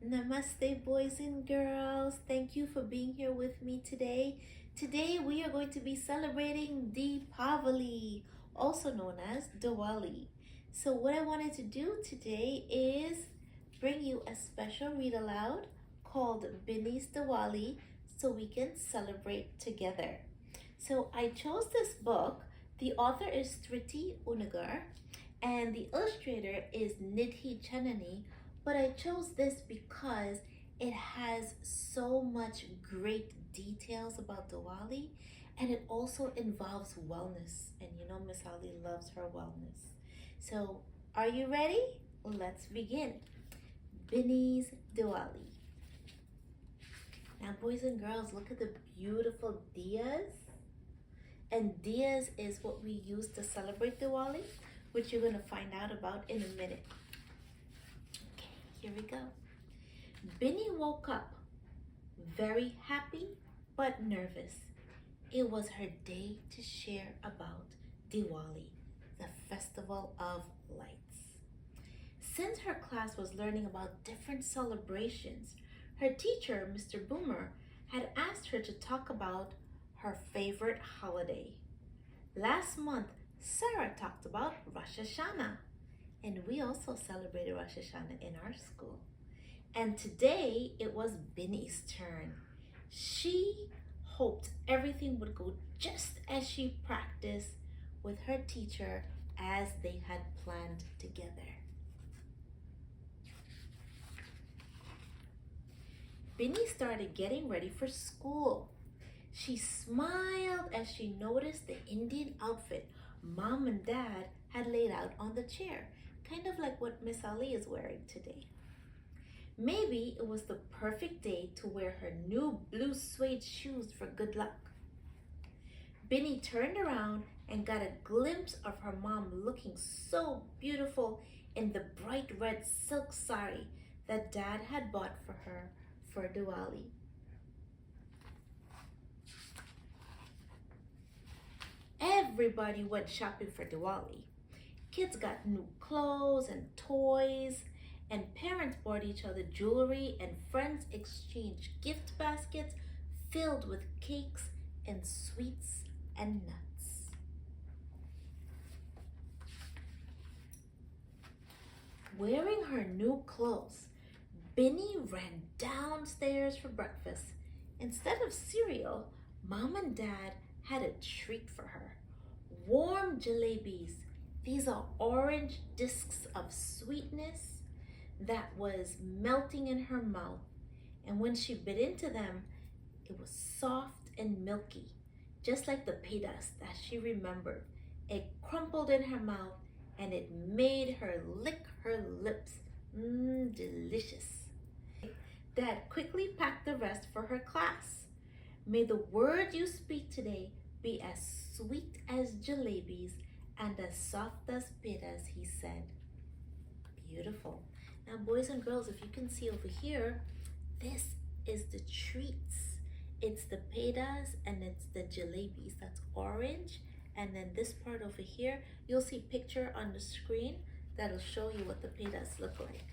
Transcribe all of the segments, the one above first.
Namaste, boys and girls. Thank you for being here with me today. Today, we are going to be celebrating Deepavali, also known as Diwali. So, what I wanted to do today is bring you a special read aloud called Binny's Diwali so we can celebrate together. So, I chose this book. The author is Thriti Unagar and the illustrator is Nidhi Chanani, but I chose this because it has so much great details about Diwali and it also involves wellness. And you know, Miss Ali loves her wellness. So, are you ready? Let's begin. Binny's Diwali. Now, boys and girls, look at the beautiful diyas. And diyas is what we use to celebrate Diwali, which you're going to find out about in a minute. Okay, here we go. Binny woke up very happy but nervous. It was her day to share about Diwali, the festival of lights. Since her class was learning about different celebrations, her teacher, Mr. Boomer, had asked her to talk about her favorite holiday. Last month, Sarah talked about Rosh Hashanah, and we also celebrated Rosh Hashanah in our school. And today it was Binny's turn. She hoped everything would go just as she practiced with her teacher as they had planned together. Binny started getting ready for school. She smiled as she noticed the Indian outfit Mom and Dad had laid out on the chair, kind of like what Miss Ali is wearing today. Maybe it was the perfect day to wear her new blue suede shoes for good luck. Binny turned around and got a glimpse of her mom looking so beautiful in the bright red silk sari that Dad had bought for her for Diwali. Everybody went shopping for Diwali. Kids got new clothes and toys, and parents bought each other jewelry, and friends exchanged gift baskets filled with cakes and sweets and nuts. Wearing her new clothes, Binny ran downstairs for breakfast. Instead of cereal, Mom and Dad had a treat for her. Warm jalebis. These are orange discs of sweetness that was melting in her mouth. And when she bit into them, it was soft and milky, just like the pedas that she remembered. It crumpled in her mouth and it made her lick her lips. Delicious. Dad quickly packed the rest for her class. May the words you speak today be as sweet as jalebis and as soft as pedas, he said. Beautiful. Now, boys and girls, if you can see over here, this is the treats. It's the pedas and it's the jalebis. That's orange. And then this part over here, you'll see a picture on the screen that'll show you what the pedas look like.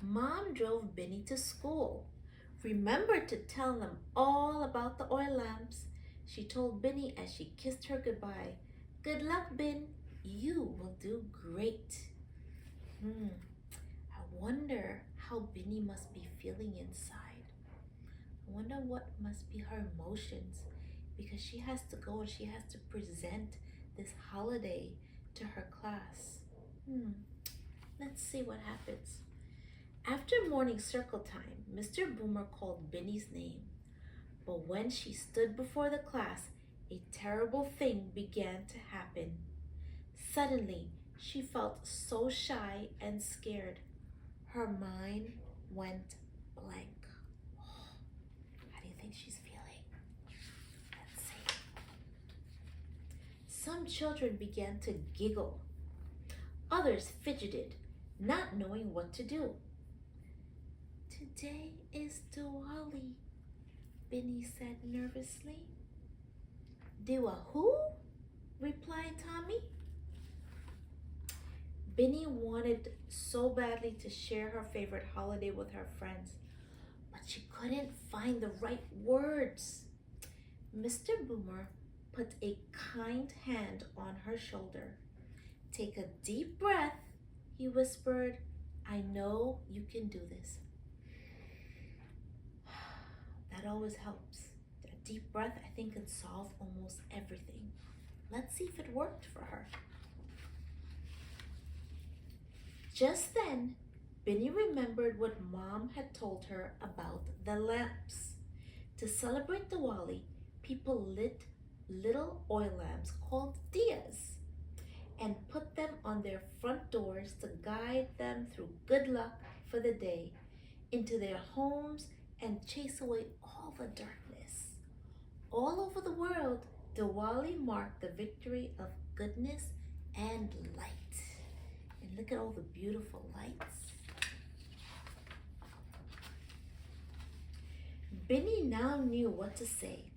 Mom drove Binny to school. Remember to tell them all about the oil lamps, she told Binny as she kissed her goodbye. Good luck, Bin. You will do great. I wonder how Binny must be feeling inside. I wonder what must be her emotions because she has to go and she has to present this holiday to her class. Let's see what happens. After morning circle time, Mr. Boomer called Binny's name. But when she stood before the class, a terrible thing began to happen. Suddenly, she felt so shy and scared. Her mind went blank. How do you think she's feeling? Let's see. Some children began to giggle. Others fidgeted, not knowing what to do. Today is Diwali, Binny said nervously. Diwa who? Replied Tommy. Binny wanted so badly to share her favorite holiday with her friends, but she couldn't find the right words. Mr. Boomer put a kind hand on her shoulder. "Take a deep breath," he whispered. "I know you can do this." That always helps. A deep breath, I think, can solve almost everything. Let's see if it worked for her. Just then, Binny remembered what Mom had told her about the lamps. To celebrate Diwali, people lit little oil lamps called diyas and put them on their front doors to guide them through good luck for the day, into their homes, and chase away all the darkness. All over the world, Diwali marked the victory of goodness and light. And look at all the beautiful lights. Binny now knew what to say.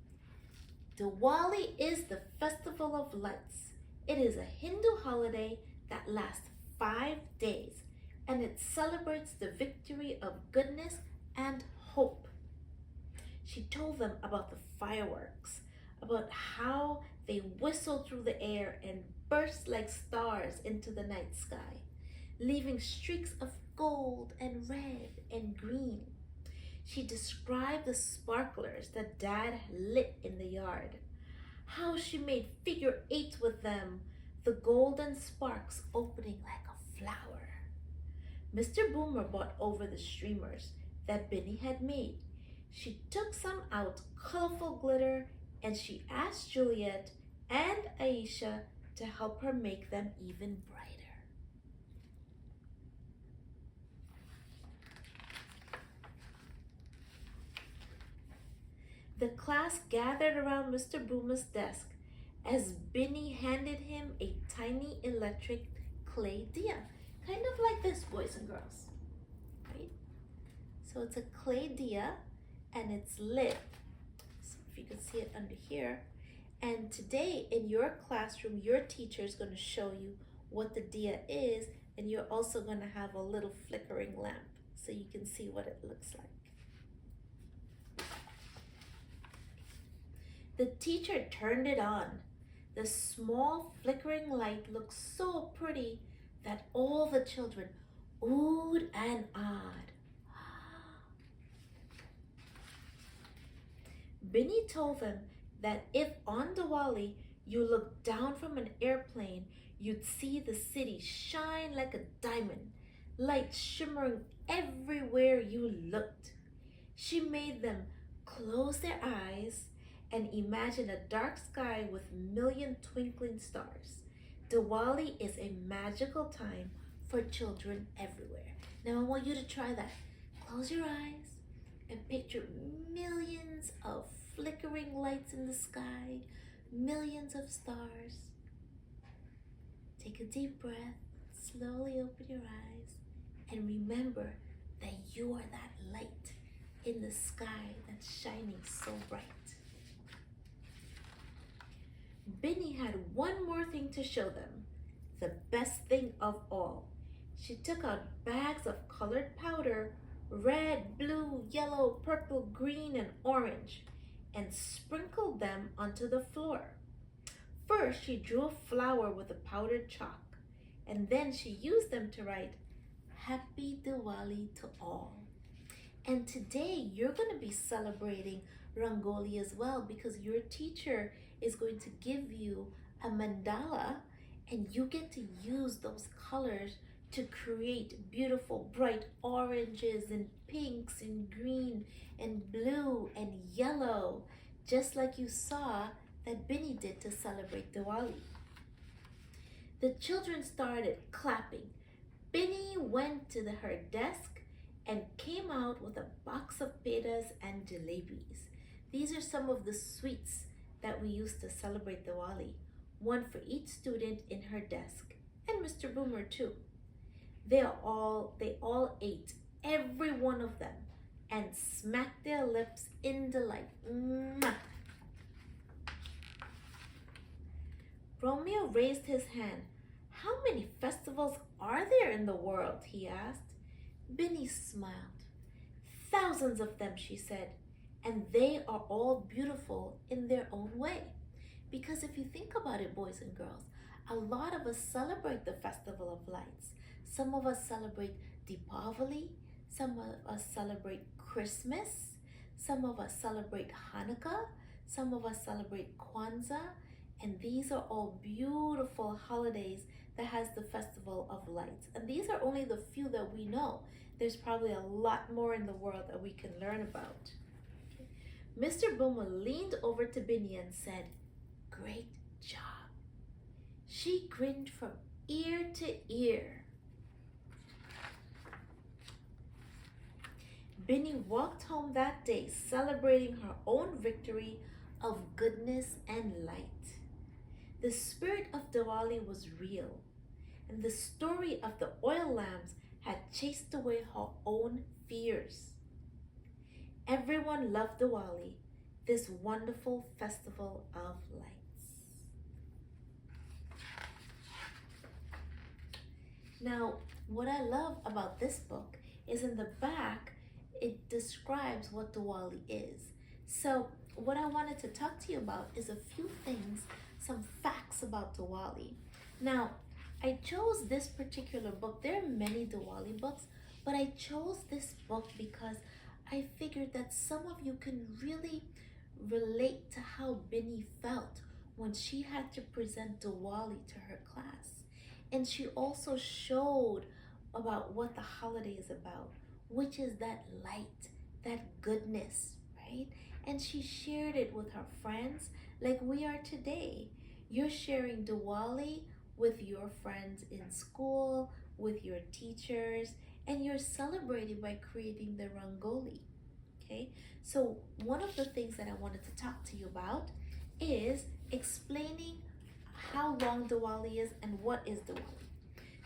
Diwali is the festival of lights. It is a Hindu holiday that lasts 5 days, and it celebrates the victory of goodness and hope. She told them about the fireworks, about how they whistle through the air and burst like stars into the night sky, leaving streaks of gold and red and green. She described the sparklers that Dad lit in the yard, how she made figure eights with them, the golden sparks opening like a flower. Mr. Boomer brought over the streamers that Binny had made. She took some out colorful glitter, and she asked Juliet and Aisha to help her make them even brighter. The class gathered around Mr. Boomer's desk as Binny handed him a tiny electric clay diya, kind of like this, boys and girls, right? So it's a clay diya and it's lit. So if you can see it under here. And today in your classroom, your teacher is going to show you what the diya is, and you're also going to have a little flickering lamp so you can see what it looks like. The teacher turned it on. The small flickering light looked so pretty that all the children oohed and ahed. Binny told them that if on Diwali you looked down from an airplane, you'd see the city shine like a diamond, light shimmering everywhere you looked. She made them close their eyes and imagine a dark sky with million twinkling stars. Diwali is a magical time for children everywhere. Now I want you to try that. Close your eyes and picture millions of flickering lights in the sky, millions of stars. Take a deep breath, slowly open your eyes, and remember that you are that light in the sky that's shining so bright. Binny had one more thing to show them, the best thing of all. She took out bags of colored powder, red, blue, yellow, purple, green, and orange, and sprinkled them onto the floor. First, she drew a flower with a powdered chalk, and then she used them to write, "Happy Diwali to all." And today, you're going to be celebrating Rangoli as well, because your teacher is going to give you a mandala, and you get to use those colors to create beautiful bright oranges and pinks and green and blue and yellow, just like you saw that Binny did to celebrate Diwali. The children started clapping. Binny went to her desk and came out with a box of pedas and jalebis. These are some of the sweets that we used to celebrate Diwali, one for each student in her desk, and Mr. Boomer too. They all ate, every one of them, and smacked their lips in delight. Mwah! Romeo raised his hand. How many festivals are there in the world? He asked. Binny smiled. Thousands of them, she said, and they are all beautiful in their own way. Because if you think about it, boys and girls, a lot of us celebrate the Festival of Lights. Some of us celebrate Diwali, some of us celebrate Christmas, some of us celebrate Hanukkah, some of us celebrate Kwanzaa, and these are all beautiful holidays that has the Festival of Lights. And these are only the few that we know. There's probably a lot more in the world that we can learn about. Okay. Mr. Boomer leaned over to Binny and said, "Great job." She grinned from ear to ear. Binny walked home that day celebrating her own victory of goodness and light. The spirit of Diwali was real, and the story of the oil lamps had chased away her own fears. Everyone loved Diwali, this wonderful festival of lights. Now, what I love about this book is in the back, it describes what Diwali is. So what I wanted to talk to you about is a few things, some facts about Diwali. Now, I chose this particular book. There are many Diwali books, but I chose this book because I figured that some of you can really relate to how Binny felt when she had to present Diwali to her class. And she also showed about what the holiday is about, which is that light, that goodness, right? And she shared it with her friends like we are today. You're sharing Diwali with your friends in school, with your teachers, and you're celebrating by creating the Rangoli. Okay, so one of the things that I wanted to talk to you about is explaining how long Diwali is and what is Diwali.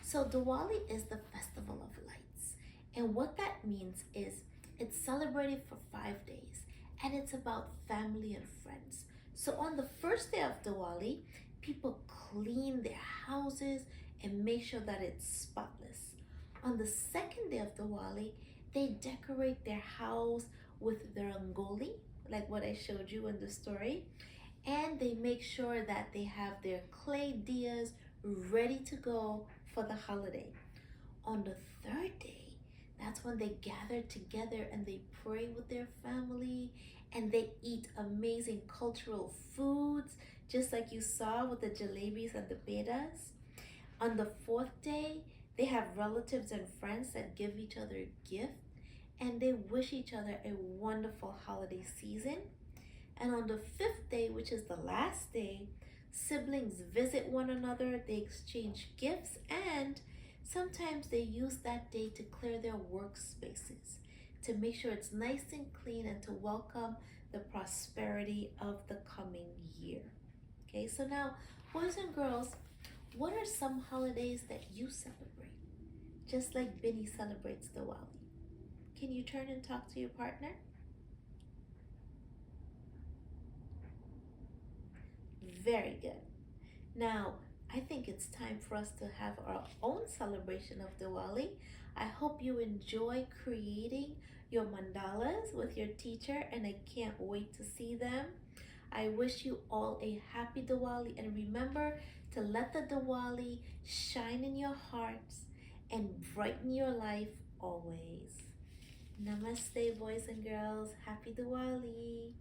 So Diwali is the festival of lights, and what that means is it's celebrated for 5 days, and it's about family and friends. So on the first day of Diwali, people clean their houses and make sure that it's spotless. On the second day of Diwali, they decorate their house with the rangoli, like what I showed you in the story, and they make sure that they have their clay diyas ready to go for the holiday. On the third day, that's when they gather together and they pray with their family and they eat amazing cultural foods, just like you saw with the jalebis and the pedas. On the fourth day, they have relatives and friends that give each other gifts and they wish each other a wonderful holiday season. And on the fifth day, which is the last day, siblings visit one another, they exchange gifts, and sometimes they use that day to clear their workspaces, to make sure it's nice and clean and to welcome the prosperity of the coming year. Okay, so now, boys and girls, what are some holidays that you celebrate? Just like Binny celebrates Diwali. Can you turn and talk to your partner? Very good. Now, I think it's time for us to have our own celebration of Diwali. I hope you enjoy creating your mandalas with your teacher, and I can't wait to see them. I wish you all a happy Diwali, and remember to let the Diwali shine in your hearts and brighten your life always. Namaste, boys and girls. Happy Diwali.